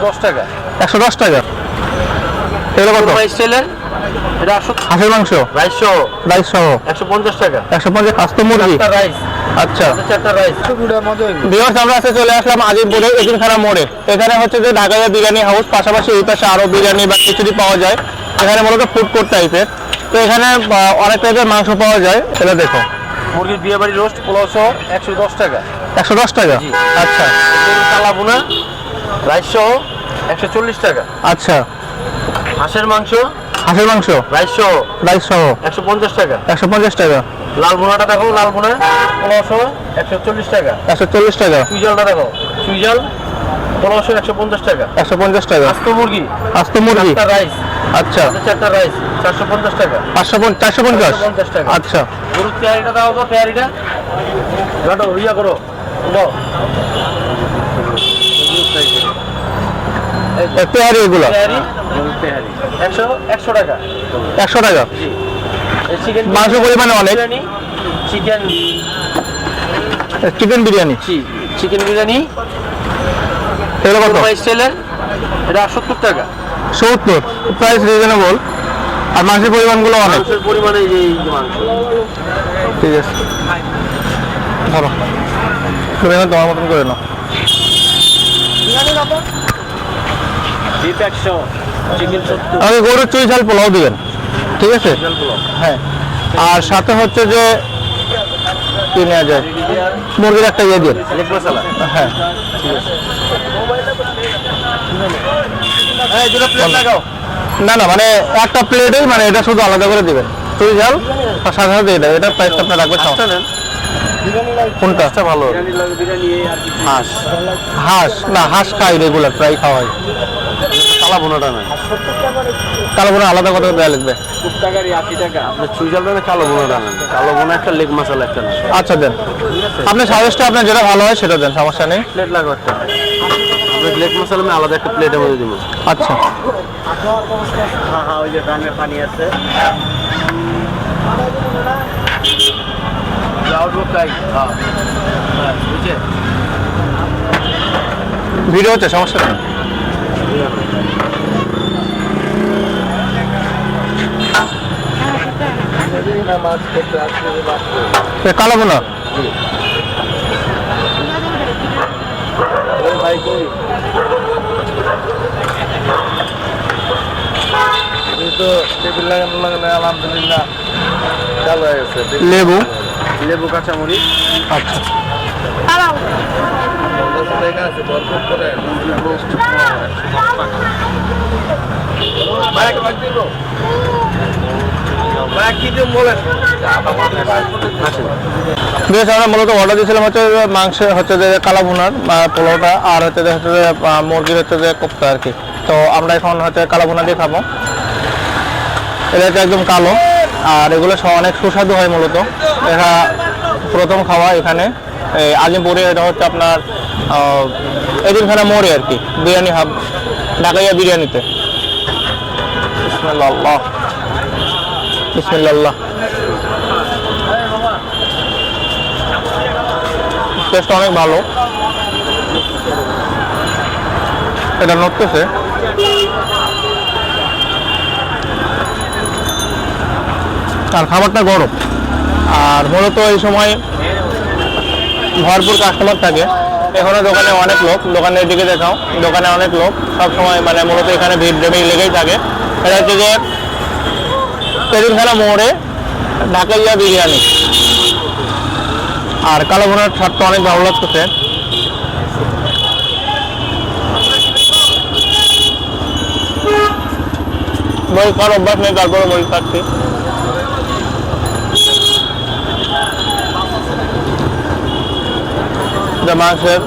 110 টাকা। 110 টাকা। এগুলো কত? স্টাইলের এটা হাঁসের মাংস রাইস সহ 150 টাকা। 150 খাস্ত মুরগি। রাইস। আচ্ছা, 4টা রাইস। ভিউয়ার্স, আমরা আজকে চলে আসলাম আজিমপুরে এতিমখানা মোড়ে। এখানে হচ্ছে যে ঢাকাইয়া বিরিয়ানি হাউস, পাশাপাশি এই পাশে আরো বিরিয়ানি বা খিচুড়ি পাওয়া যায়। এখানে মূলত ফুড কোর্ট টাইপের। তো এখানে অনেক টাইপের মাংস পাওয়া যায়। এটা দেখো, মুরগির বিয়ে বাড়ি রোস্ট পোলাও সহ 110 টাকা। 110 টাকা। আচ্ছা, কালা ভুনা রাইস সহ 140 টাকা। আচ্ছা, হাঁসের মাংস রাইস সহ 150 টাকা। 150 টাকা। লাল ভুনাটা দেখো, লাল ভুনা পোলাও সহ 140 টাকা। 140 টাকা। সুইজালটা দেখো, সুইজাল পোলাও সহ 150 টাকা। 150 টাকা। আস্ত মুরগি। রাইস। আচ্ছা, 4টা রাইস 450 টাকা। 450 টাকা। আচ্ছা, গরুর পেয়ারিটা দাও তো, পেয়ারিটা গাটো ইয়া করো দাও। পেয়ারি এগুলো পেয়ারি 100 টাকা। 100 টাকা। চিকেন মাংস পরিমাণে অনেক। চিকেন বিরিয়ানি এগুলো কত? স্টাইলের এটা 70 টাকা। 70, প্রাইস রিজনেবল। আর মাংসের পরিমাণগুলো অনেক। মাংসের পরিমাণে এই যে মাংস। ঠিক আছে, ধরো তুমি তোমার মতন করে নাও। Beef 100, chicken 70। আমাকে গরুর চুই ঝাল পোলাও দিবেন, ঠিক আছে? হ্যাঁ, আর সাথে হচ্ছে যে কি নেওয়া যায়, মুরগির একটা ইয়ে দিয়ে লেগ মশলা। হ্যাঁ, ঠিক আছে। এই দুটো প্লেট লাগাও। না না, মানে একটা প্লেটেই, মানে এটা শুধু আলাদা করে দিবেন। চুই ঝাল আর সাথে সাথে এটা, এটা প্রাইসটা আপনার রাখবেন। কোনটা ভালো? হাঁস না, হাঁস খাই রেগুলার, প্রায় খাওয়াই। কালা ভুনাটা নাই। কালো বোনা আলাদা কত দেওয়া লাগবে? 80 টাকা। আপনার সুইজাল দেন, কালো ভুনাটা নেন। কালো ভুনা একটা, লেগ মশলা একটা নেন। আচ্ছা দেন, আপনি সাজেস্টটা আপনার যেটা ভালো হয় সেটা দেন, সমস্যা নেই। প্লেট লাগবে একটা। আপনার লেগ মশলা আমি আলাদা একটা প্লেটের মধ্যে দিব। আচ্ছা, হ্যাঁ, ওই যে রান্নার পানি আছে। ভিডিও হচ্ছে, সমস্যা নেই। কালো বোনা আলহামদুলিল্লাহ চালু হয়ে গেছে। লেবু কাঁচামরিচ। আচ্ছা, বেশ, আমরা মূলত অর্ডার দিয়েছিলাম হচ্ছে মাংস, হচ্ছে যে কালা ভুনার পোলাওটা, আর হচ্ছে যে মুরগির হচ্ছে যে কোপ্তা আর কি। তো আমরা এখন হচ্ছে কালা ভুনা দিয়ে খাবো। এটা হচ্ছে একদম কালো, আর এগুলো অনেক সুস্বাদু হয়। মূলত এটা প্রথম খাওয়া এখানে আজিমপুরে। এটা হচ্ছে আপনার এতিমখানা মোড়ে আর কি, বিরিয়ানি হাব, ঢাকাইয়া বিরিয়ানিতে। বিসমিল্লাহ, বিসমিল্লাহ। টেস্ট অনেক ভালো। এটা নড়তেছে। আর খাবারটা গরম। আর মূলত এই সময় ভরপুর কাস্টমার থাকে। এখনো দোকানে অনেক লোক, দোকানের দিকে দেখাও, দোকানে অনেক লোক সব সময়, মানে মূলত এখানে ভিড় লেগেই থাকে। এটা হচ্ছে যে এতিমখানা মোড়ে ঢাকাইয়া বিরিয়ানি। আর কালো ভুনার স্বাদটা অনেক ভালো লাগতেছে। মরিচ খাওয়ার অভ্যাস নেই, তারপরে মরিচ খাচ্ছি। মাংসের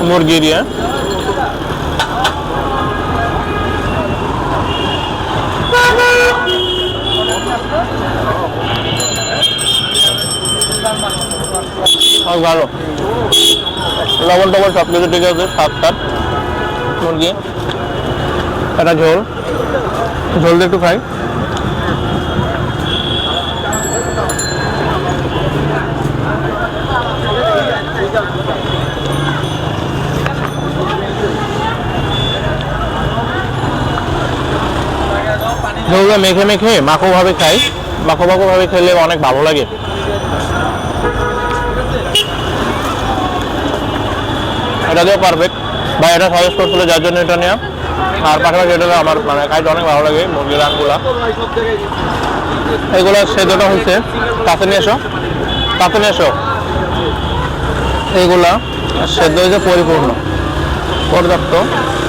মুরগি দিয়ে ভালো, লবণ টবণ সব কিছু ঠিক আছে। সাত মুরগি, একটা ঝোল দিয়ে একটু খাই। যেগুলো মেখে মেখে মাখোভাবে খাই, মাখোভাবে খেলে অনেক ভালো লাগে। এটা দিয়েও পারফেক্ট বা এটা সাজেস্ট করছিল যার জন্য এটা নেওয়া। আর পাশাপাশি এটা আমার মানে খাইতে অনেক ভালো লাগে মুরগির রানগুলা। এগুলো সেদ্ধটা হচ্ছে কাছে নিয়ে এসো এইগুলা সেদ্ধ হয়েছে পরিপূর্ণ পর্যাপ্ত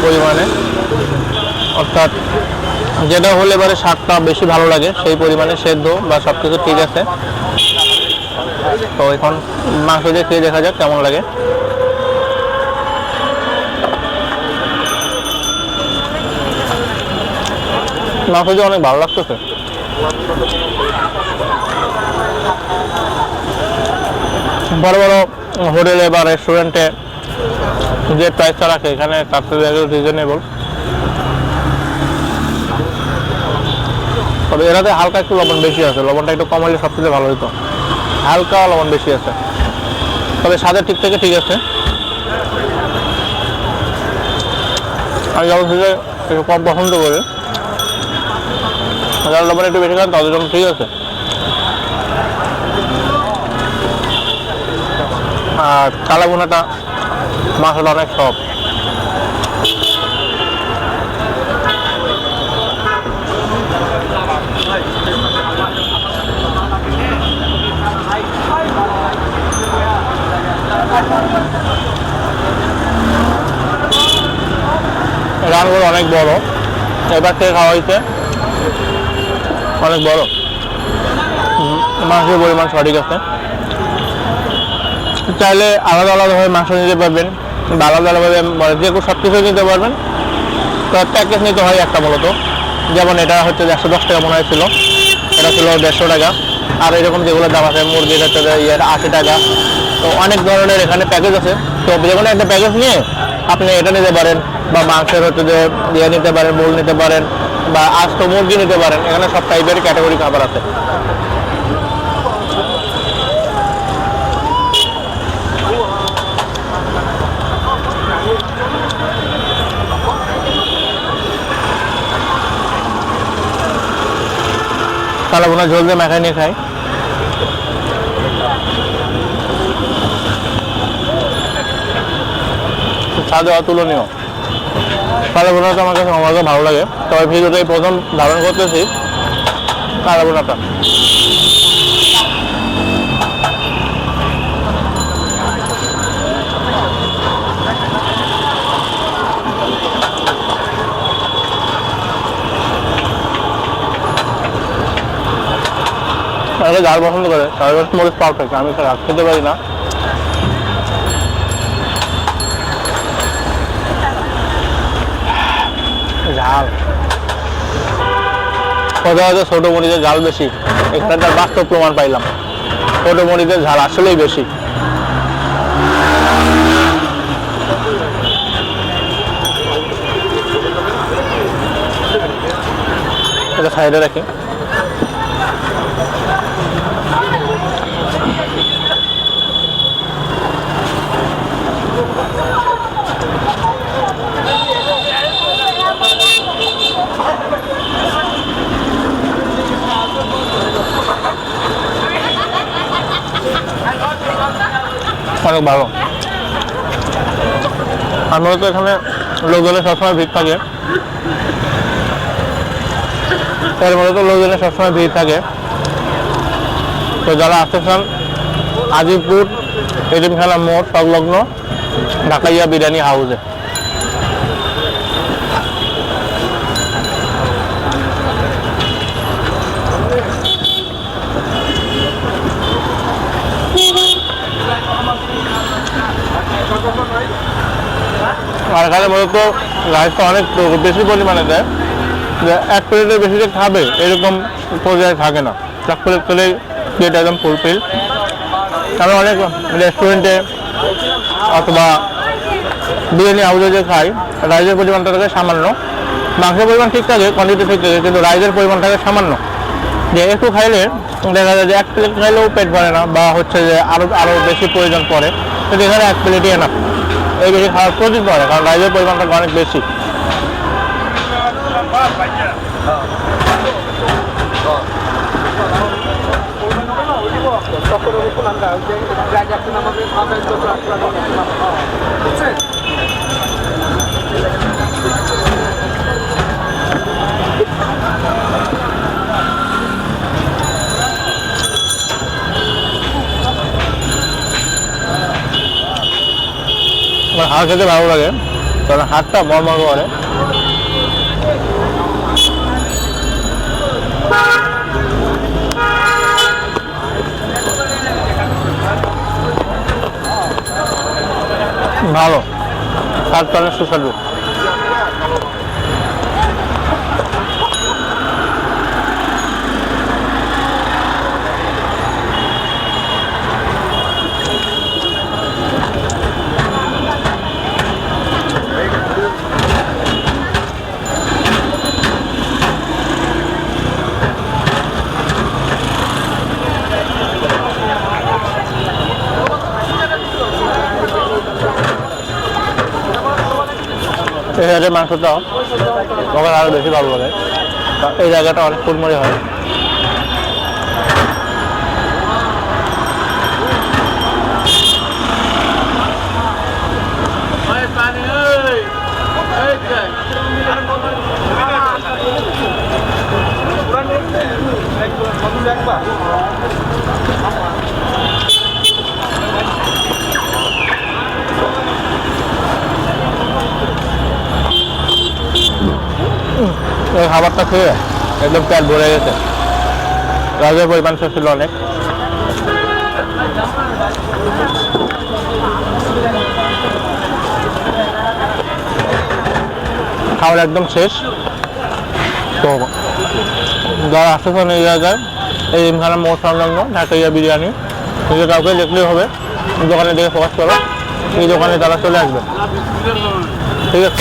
পরিমাণে, অর্থাৎ যেটা হলে এবারে স্বাদটা বেশি ভালো লাগে সেই পরিমাণে সেদ্ধ বা সব কিছু ঠিক আছে। তো এখন মাংস দিয়ে খেয়ে দেখা যাক কেমন লাগে। মাংস দিয়ে অনেক ভালো লাগতেছে। বড় বড় হোটেলে বা রেস্টুরেন্টে যে প্রাইসটা রাখে এখানে তার থেকে রিজনেবল। তবে এরাতে হালকা একটু লবণ বেশি আছে, লবণটা একটু কম হলে সবথেকে ভালো হতো। হালকা লবণ বেশি আছে, তবে স্বাদের ঠিক থেকে ঠিক আছে। আমি লবণ থেকে একটু কম পছন্দ করি, যারা লবণ একটু বেশি খান তাদের জন্য ঠিক আছে। আর কালা ভুনাটা মাংসটা অনেক সফট। রানগুলো অনেক বড়, এবার থেকে খাওয়া হয়েছে অনেক বড়। মাংসের পরিমাণ সঠিক আছে। চাইলে আলাদা আলাদাভাবে মাংস নিতে পারবেন বা আলাদা আলাদাভাবে যে কোনো সব কিছু নিতে পারবেন। তো প্যাকেজ নিতে হয় একটা মূলত, যেমন এটা হচ্ছে 110 টাকা মনে হয়েছিল, এটা ছিল 150 টাকা। আর এরকম যেগুলো দাম আছে মুরগির হচ্ছে 80 টাকা। তো অনেক ধরনের এখানে প্যাকেজ আছে। তো যে কোনো একটা প্যাকেজ নিয়ে আপনি এটা নিতে পারেন, বা মাংসের হচ্ছে যে ইয়ে নিতে পারেন, বোল নিতে পারেন, বা আস্ত মুরগি নিতে পারেন। এখানে সব টাইপের ক্যাটাগরি খাবার আছে। কালা ভুনা ঝোল দিয়ে মাখায় নিয়ে খাই। স্বাদে অতুলনীয়। কালা ভুনাটা আমার কাছে আমার কাছে ভালো লাগে। তবে ভিডিওটাই প্রথম ধারণ করতেছি কালা ভুনাটা। ঝাল পছন্দ করে তাদের মরিচ পারফেক্ট, আমি খেতে পারি না। ঝাল কথা হচ্ছে ছোট মরিচের ঝাল বেশি, এখানে তার বাস্তব প্রমাণ পাইলাম। ছোট মরিচের ঝাল আসলেই বেশি। এটা সাইডে রাখি। অনেক ভালো। আমরা তো এখানে লোকজনের সবসময় ভিড় থাকে, এর মধ্যে তো লোকজনের সবসময় ভিড় থাকে। তো যারা আসতে চান আজিমপুর এতিমখানা মোড় সংলগ্ন ঢাকাইয়া বিরিয়ানি হাউসে। আর এখানে মূলত রাইসটা অনেক বেশি পরিমাণে দেয়, যে এক প্লেটের বেশি যে খাবে এরকম পর্যায়ে থাকে না। এক প্লেট খেলে প্লেট একদম ফুলফিল। আমি অনেক রেস্টুরেন্টে অথবা বিরিয়ানি হাউসে যে খাই, রাইসের পরিমাণটা থাকে সামান্য, মাংসের পরিমাণ ঠিক থাকে, কোয়ান্টিটি ঠিক থাকে, কিন্তু রাইসের পরিমাণ থাকে সামান্য। যে একটু খাইলে দেখা যায় যে এক প্লেট খাইলেও পেট ভরে না, বা হচ্ছে যে আরও বেশি প্রয়োজন পড়ে, কিন্তু এখানে এক প্লেটই এনাফ। এই বেশি খাওয়ার প্রয়োজন পড়ে কারণ রাইসের পরিমাণটা অনেক বেশি। আমার হাড় খেতে ভালো লাগে, কারণ হাড়টা মরমর করে। ভালো, স্বাদটা অনেক সুস্বাদু। এই জায়গায় মাংসটা আমার আরো বেশি ভালো লাগে, এই জায়গাটা অনেক কুড়মুড়ি হয়। এই খাবারটা খেয়ে একদম পেট ভরে গেছে, রাজের পরিমাণ ছিল অনেক। খাবার একদম শেষ। তো যারা আসতেছেন এই জায়গায়, এই ইমখানা মোড় সংলগ্ন ঢাকাইয়া বিরিয়ানি, নিজে কাউকে দেখলেই হবে, দোকানে দেখে ফোকাস করো, এই দোকানে তারা চলে আসবে। ঠিক আছে।